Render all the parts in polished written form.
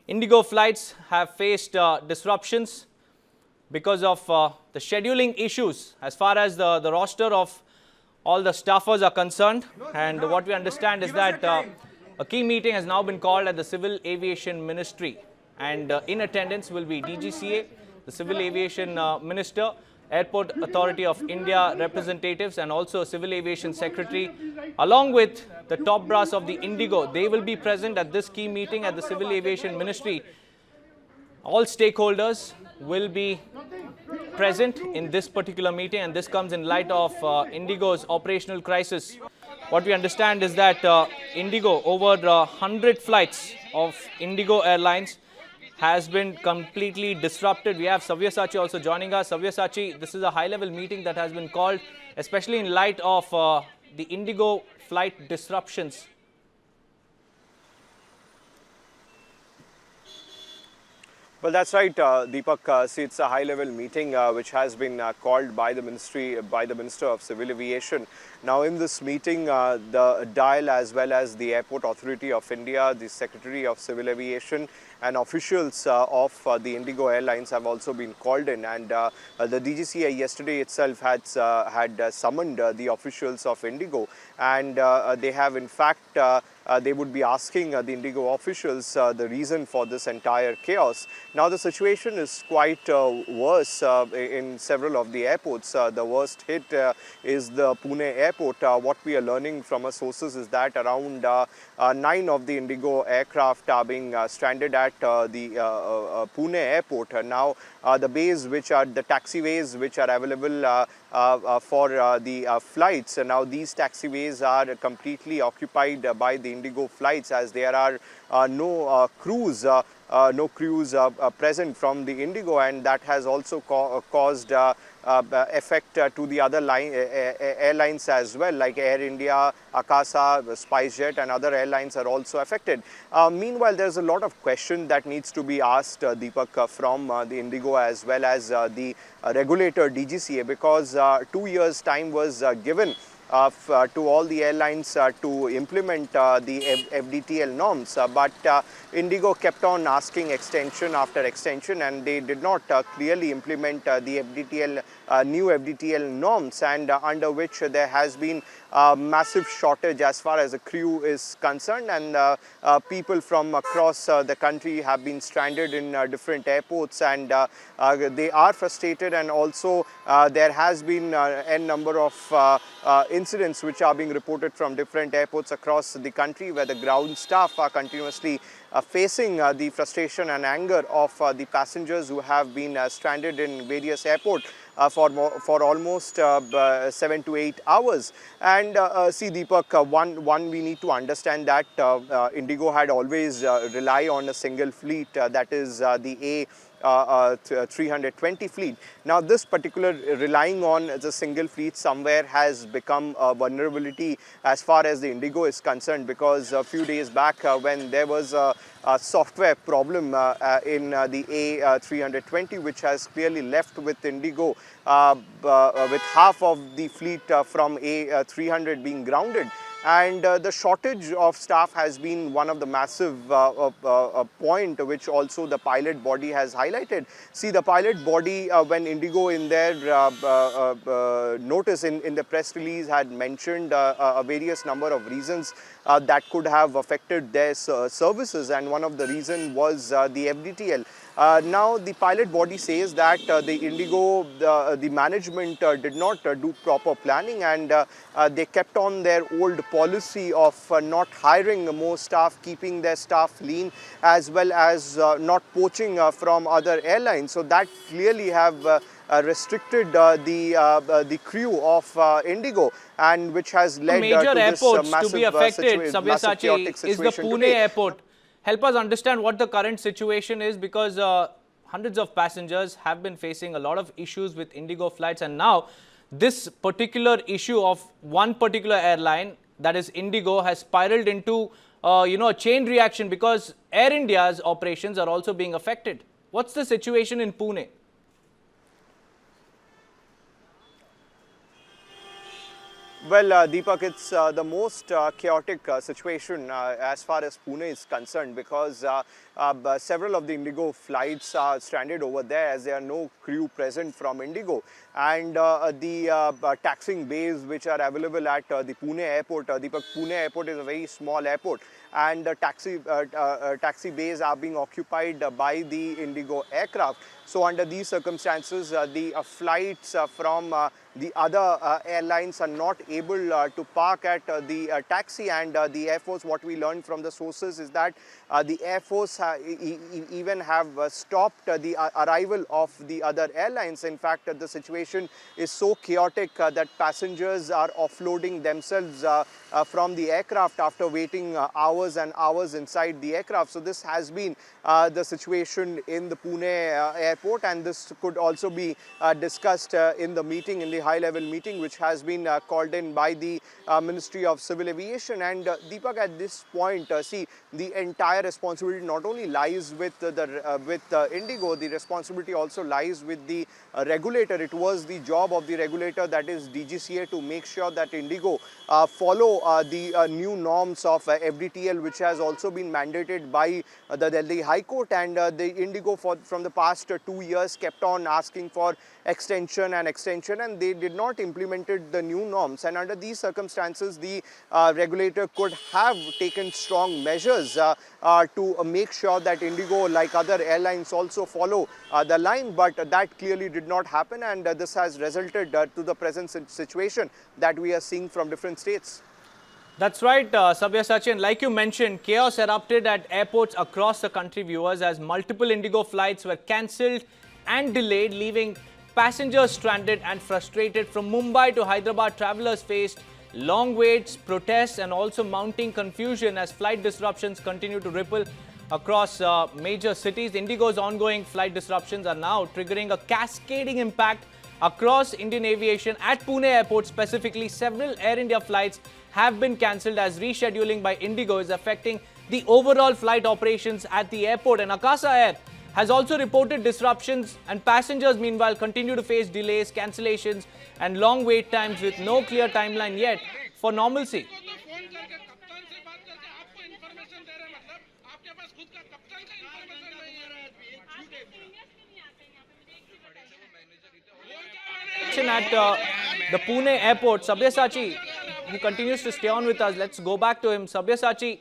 IndiGo flights have faced disruptions because of the scheduling issues as far as the roster of all the staffers are concerned. And what we understand is that a key meeting has now been called at the Civil Aviation Ministry, and in attendance will be DGCA, the Civil Aviation Minister, Airport Authority of India representatives, and also Civil Aviation Secretary, along with the top brass of the IndiGo. They will be present at this key meeting at the Civil Aviation Ministry. All stakeholders will be present in this particular meeting, and this comes in light of IndiGo's operational crisis. What we understand is that IndiGo, over 100 flights of IndiGo Airlines has been completely disrupted. We have Sabyasachi also joining us. Sabyasachi, this is a high-level meeting that has been called, especially in light of the IndiGo flight disruptions. Well, that's right, Deepak. See, it's a high-level meeting which has been called by the Minister of Civil Aviation. Now, in this meeting, the DIAL as well as the Airport Authority of India, the Secretary of Civil Aviation, and officials of the IndiGo Airlines have also been called in. And the DGCA yesterday itself had summoned the officials of IndiGo, and they have in fact they would be asking the IndiGo officials the reason for this entire chaos. Now, the situation is quite worse in several of the airports. The worst hit is the Pune airport. What we are learning from our sources is that around 9 of the IndiGo aircraft are being stranded at the Pune airport. Now, the bays which are the taxiways which are available for the flights. Now, these taxiways are completely occupied by the IndiGo flights, as there are no crews present from the IndiGo, and that has also caused effect to the other airlines as well, like Air India, Akasa, SpiceJet, and other airlines are also affected. Meanwhile, there's a lot of question that needs to be asked, Deepak, from the IndiGo as well as the regulator DGCA, because 2 years time was given to all the airlines to implement the FDTL norms, but IndiGo kept on asking extension after extension, and they did not clearly implement the FDTL new FDTL norms, and under which there has been massive shortage as far as the crew is concerned, and people from across the country have been stranded in different airports, and they are frustrated, and also there has been n number of incidents which are being reported from different airports across the country, where the ground staff are continuously facing the frustration and anger of the passengers who have been stranded in various airports for almost 7 to 8 hours. And see, Deepak, one we need to understand that IndiGo had always relied on a single fleet, that is the A320 fleet. Now, this particular relying on the single fleet somewhere has become a vulnerability as far as the IndiGo is concerned, because a few days back when there was a software problem in the A320, which has clearly left with IndiGo with half of the fleet from A300 being grounded. And the shortage of staff has been one of the massive point which also the pilot body has highlighted. See, the pilot body, when IndiGo in their notice in the press release had mentioned a various number of reasons that could have affected their services, and one of the reason was the FDTL. Now, the pilot body says that the IndiGo, the management did not do proper planning, and they kept on their old policy of not hiring more staff, keeping their staff lean, as well as not poaching from other airlines. So that clearly have restricted the crew of IndiGo, and which has led major to this airports massive to be affected. Sabyasachi, is the Pune today. airport. Help us understand what the current situation is, because hundreds of passengers have been facing a lot of issues with IndiGo flights, and now this particular issue of one particular airline, that is IndiGo, has spiraled into a chain reaction, because Air India's operations are also being affected. What's the situation in Pune? Well, Deepak, it's the most chaotic situation as far as Pune is concerned, because several of the IndiGo flights are stranded over there as there are no crew present from IndiGo. And the taxiing bays which are available at the Pune airport, Deepak, Pune airport is a very small airport, and taxi bays are being occupied by the IndiGo aircraft. So under these circumstances, the flights from the other airlines are not able to park at the taxi, and the Air Force, what we learned from the sources is that the Air Force even have stopped the arrival of the other airlines. In fact, the situation is so chaotic that passengers are offloading themselves from the aircraft after waiting hours and hours inside the aircraft. So this has been the situation in the Pune airport, and this could also be discussed in the meeting, in the high-level meeting which has been called in by the Ministry of Civil Aviation. And Deepak, at this point, see, the entire responsibility not only lies with IndiGo, the responsibility also lies with the regulator. It was the job of the regulator, that is DGCA, to make sure that IndiGo follow the new norms of FDTL, which has also been mandated by the Delhi High Court. And the IndiGo from the past 2 years kept on asking for extension, and they did not implemented the new norms. And under these circumstances, the regulator could have taken strong measures to make sure that IndiGo, like other airlines, also follow the line, but that clearly did not happen, and this has resulted to the present situation that we are seeing from different states. That's right, Sabyasachi. Like you mentioned, chaos erupted at airports across the country, viewers, as multiple IndiGo flights were cancelled and delayed, leaving passengers stranded and frustrated. From Mumbai to Hyderabad, travellers faced long waits, protests, and also mounting confusion as flight disruptions continue to ripple across major cities. IndiGo's ongoing flight disruptions are now triggering a cascading impact across Indian aviation. At Pune airport specifically, several Air India flights have been cancelled as rescheduling by IndiGo is affecting the overall flight operations at the airport. And Akasa Air has also reported disruptions, and passengers meanwhile continue to face delays, cancellations and long wait times with no clear timeline yet for normalcy. At the Pune airport, Sabyasachi, who continues to stay on with us, let's go back to him. Sabyasachi,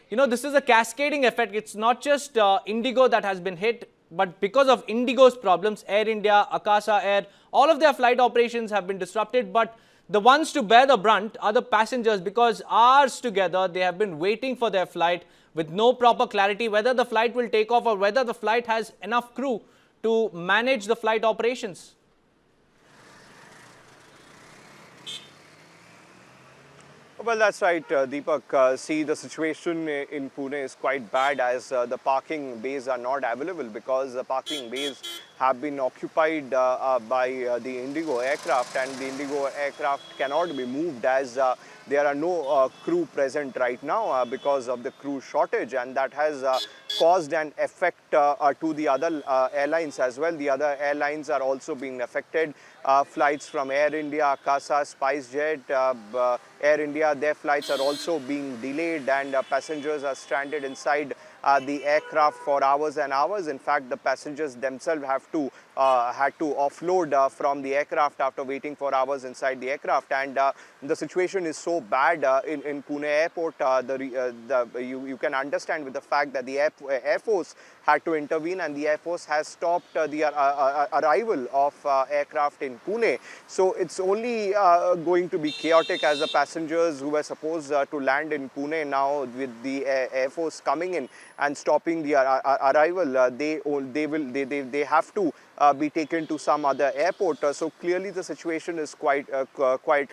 you know, this is a cascading effect. It's not just IndiGo that has been hit, but because of IndiGo's problems, Air India, Akasa Air, all of their flight operations have been disrupted. But the ones to bear the brunt are the passengers, because hours together they have been waiting for their flight with no proper clarity whether the flight will take off or whether the flight has enough crew to manage the flight operations. Well, that's right, Deepak. See, the situation in Pune is quite bad, as the parking bays are not available, because the parking bays have been occupied by the IndiGo aircraft, and the IndiGo aircraft cannot be moved as there are no crew present right now because of the crew shortage, and that has caused an effect to the other airlines as well. The other airlines are also being affected. Flights from Air India, Akasa, SpiceJet, Air India, their flights are also being delayed, and passengers are stranded inside the aircraft for hours and hours. In fact, the passengers themselves had to offload from the aircraft after waiting for hours inside the aircraft. And the situation is so bad in Pune airport. You can understand with the fact that the Air Force had to intervene, and the Air Force has stopped the arrival of aircraft in Pune. So it's only going to be chaotic, as the passengers who were supposed to land in Pune now, with the Air Force coming in and stopping the arrival, they have to be taken to some other airport. So clearly the situation is quite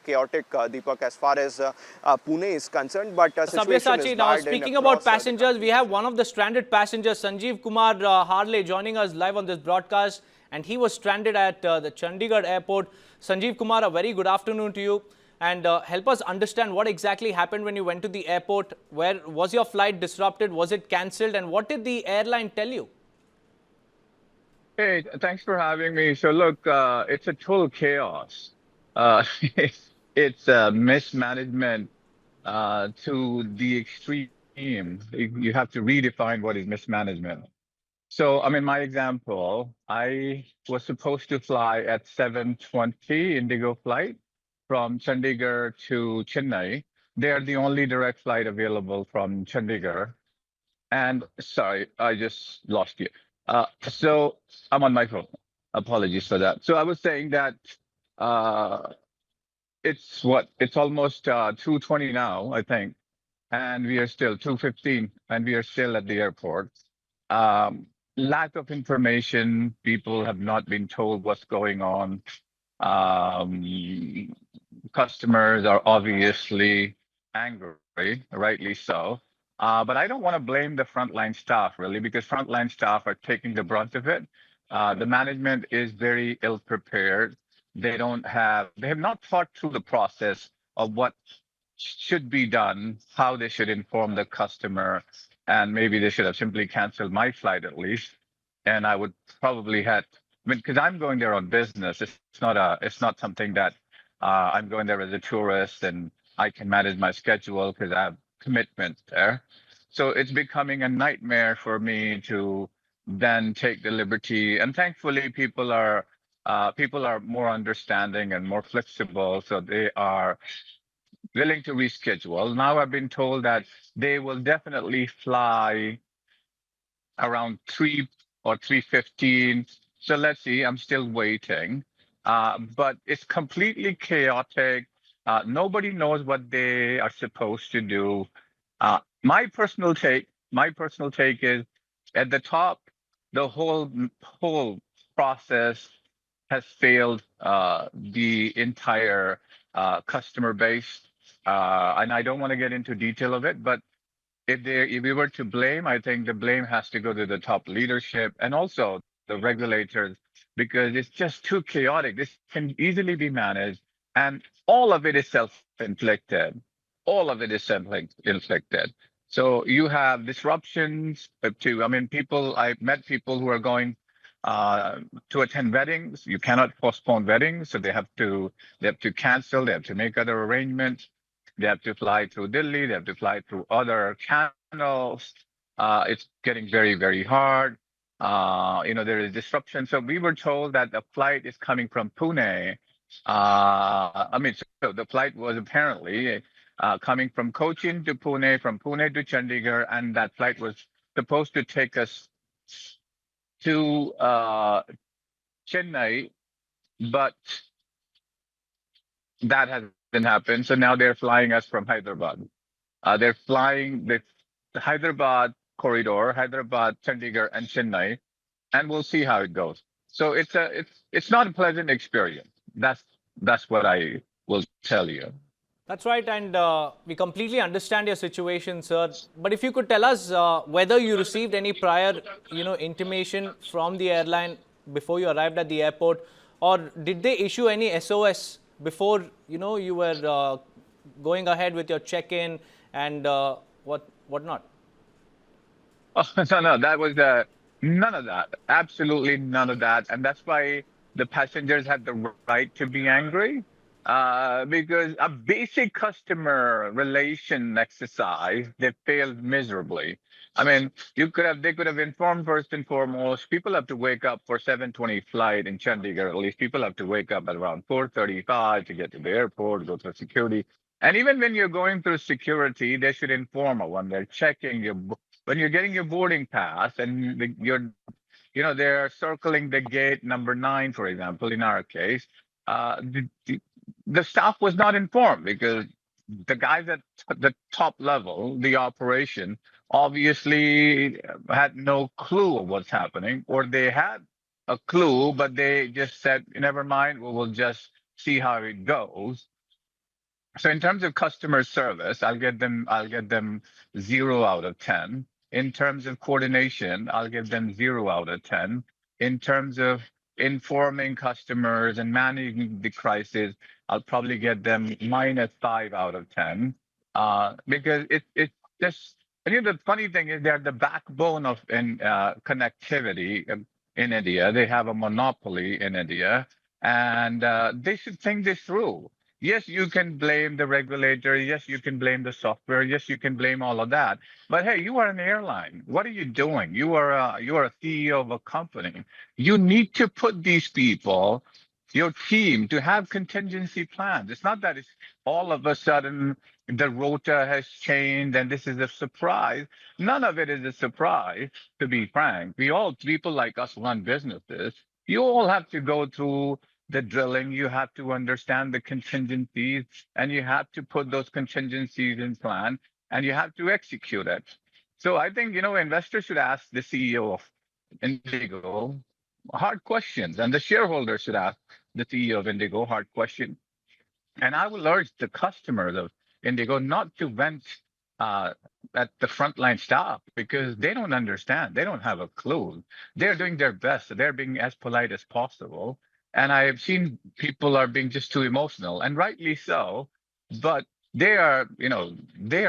chaotic, Deepak, as far as Pune is concerned. But Sabyasachi, now speaking about passengers, we have one of the stranded passengers, Sanjeev Kumar Harle, joining us live on this broadcast, and he was stranded at the Chandigarh airport. Sanjeev Kumar, a very good afternoon to you, and help us understand what exactly happened when you went to the airport. Where was your flight disrupted? Was it cancelled? And what did the airline tell you? Hey, thanks for having me. So look, it's a total chaos. it's mismanagement to the extreme. You have to redefine what is mismanagement. So, I mean, my example, I was supposed to fly at 7:20 IndiGo flight from Chandigarh to Chennai. They are the only direct flight available from Chandigarh. And sorry, I just lost you. So I'm on my phone. Apologies for that. So I was saying that uh, it's almost 2:20 now, I think, and we are still 2:15, and we are still at the airport. Um, Lack of information. People have not been told what's going on. Um, Customers are obviously angry, rightly so. But I don't want to blame the frontline staff really, because frontline staff are taking the brunt of it. The management is very ill prepared. They have not thought through the process of what should be done, how they should inform the customer, and maybe they should have simply canceled my flight at least. And I would probably had, I mean, because I'm going there on business. It's not something that I'm going there as a tourist and I can manage my schedule because I have commitments there. So it's becoming a nightmare for me to then take the liberty. And thankfully, people are more understanding and more flexible, so they are willing to reschedule. Now I've been told that they will definitely fly around 3 or 3:15. So let's see, I'm still waiting. But it's completely chaotic. Nobody knows what they are supposed to do. My personal take is at the top, the whole process has failed the entire customer base. And I don't want to get into detail of it, but if we were to blame, I think the blame has to go to the top leadership and also the regulators, because it's just too chaotic. This can easily be managed, and all of it is self-inflicted. All of it is self-inflicted. So you have disruptions to, I mean, I've met people who are going uh, to attend weddings. You cannot postpone weddings, so they have to cancel, they have to make other arrangements. They have to fly through Delhi. They have to fly through other channels. It's getting very, very hard. There is disruption. So we were told that the flight is coming from Pune. So the flight was apparently coming from Cochin to Pune, from Pune to Chandigarh, and that flight was supposed to take us to Chennai, but that hasn't happened. So now they're flying us from Hyderabad. They're flying the Hyderabad corridor, Hyderabad, Chandigarh, and Chennai, and we'll see how it goes. So it's not a pleasant experience. That's what I will tell you. That's right, and we completely understand your situation, sir. But if you could tell us whether you received any prior, intimation from the airline before you arrived at the airport, or did they issue any SOS before, you were going ahead with your check-in and whatnot? Oh, no, that was none of that. Absolutely none of that. And that's why the passengers had the right to be angry. Because a basic customer relation exercise, they failed miserably. I mean, they could have informed first and foremost. People have to wake up for 7:20 flight in Chandigarh. At least people have to wake up at around 4:35 to get to the airport, go through security. And even when you're going through security, they should inform when they're checking when you're getting your boarding pass and they're circling the gate number 9, for example, in our case, the staff was not informed because the guys at the top level, the operation, obviously had no clue of what's happening, or they had a clue, but they just said, never mind, we'll just see how it goes. So in terms of customer service, I'll get them 0 out of 10. In terms of coordination, I'll give them 0 out of 10. In terms of informing customers and managing the crisis, I'll probably get them -5 out of 10. Because it just, the funny thing is they're the backbone of connectivity in India. They have a monopoly in India, and they should think this through. Yes, you can blame the regulator. Yes, you can blame the software. Yes, you can blame all of that. But hey, you are an airline. What are you doing? You are a CEO of a company. You need to put these people, your team, to have contingency plans. It's not that it's all of a sudden the rota has changed and this is a surprise. None of it is a surprise, to be frank. People like us run businesses. You all have to go through the drilling, you have to understand the contingencies, and you have to put those contingencies in plan, and you have to execute it. So I think, investors should ask the CEO of IndiGo hard questions, and the shareholders should ask the CEO of IndiGo hard questions. And I will urge the customers of IndiGo not to vent uh, at the frontline staff because they don't understand. They don't have a clue. They're doing their best. They're being as polite as possible. And I've seen people are being just too emotional, and rightly so. But they are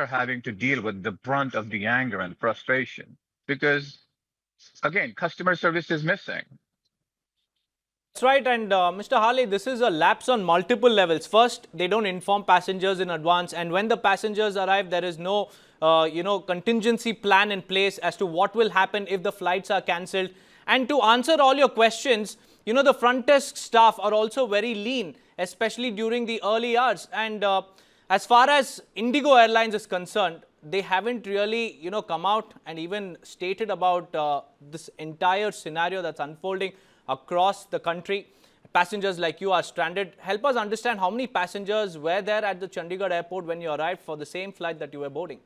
having to deal with the brunt of the anger and frustration because, again, customer service is missing. That's right, and Mr. Harley, this is a lapse on multiple levels. First, they don't inform passengers in advance, and when the passengers arrive, there is no, contingency plan in place as to what will happen if the flights are cancelled. And to answer all your questions, the front desk staff are also very lean, especially during the early hours. And as far as IndiGo Airlines is concerned, they haven't really, come out and even stated about this entire scenario that's unfolding across the country. Passengers like you are stranded. Help us understand how many passengers were there at the Chandigarh airport when you arrived for the same flight that you were boarding?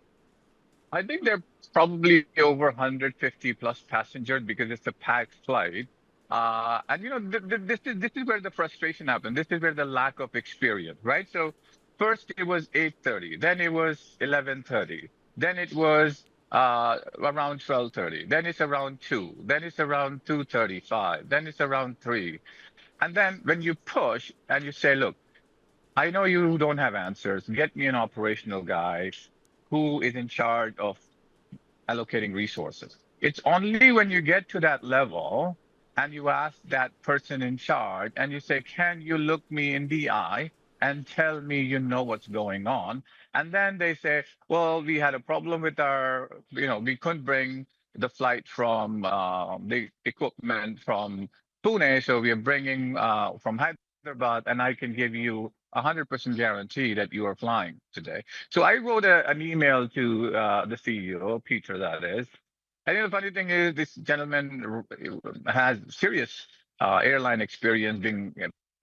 I think there are probably over 150 plus passengers because it's a packed flight. And this is where the frustration happened. This is where the lack of experience, right? So first it was 8:30, then it was 11:30, then it was around 12:30, then it's around 2, then it's around 2:35, then it's around 3. And then when you push and you say, look, I know you don't have answers. Get me an operational guy who is in charge of allocating resources. It's only when you get to that level and you ask that person in charge and you say, can you look me in the eye and tell me you know what's going on? And then they say, well, we had a problem with we couldn't bring the flight from the equipment from Pune, so we are bringing from Hyderabad, and I can give you 100% guarantee that you are flying today. So I wrote an email to the CEO, Peter, that is. And the funny thing is, this gentleman has serious airline experience being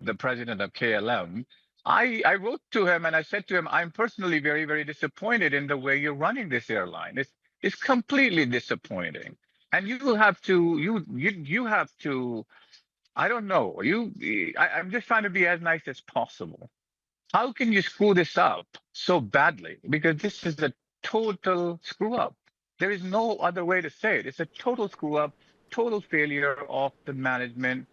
the president of KLM. I wrote to him and I said to him, I'm personally very, very disappointed in the way you're running this airline. It's completely disappointing. And you have to, I don't know, I'm just trying to be as nice as possible. How can you screw this up so badly? Because this is a total screw up. There is no other way to say it. It's a total screw up, total failure of the management.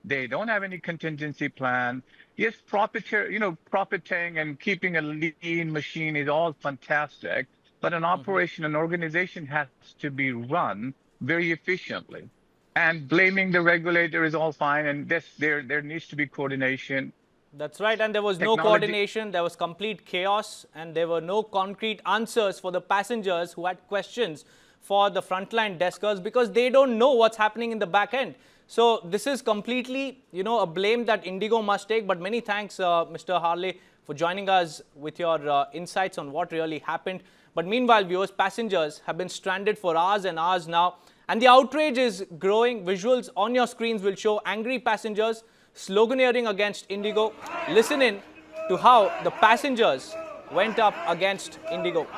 They don't have any contingency plan. Yes, profiting and keeping a lean machine is all fantastic, but an operation, an organization has to be run very efficiently. And blaming the regulator is all fine, and there needs to be coordination. That's right, and there was no coordination, there was complete chaos, and there were no concrete answers for the passengers who had questions for the frontline deskers because they don't know what's happening in the back end. So this is completely, a blame that IndiGo must take. But many thanks, Mr. Harley, for joining us with your insights on what really happened. But meanwhile, viewers, passengers have been stranded for hours and hours now, and the outrage is growing. Visuals on your screens will show angry passengers sloganeering against IndiGo. Listen in to how the passengers went up against IndiGo.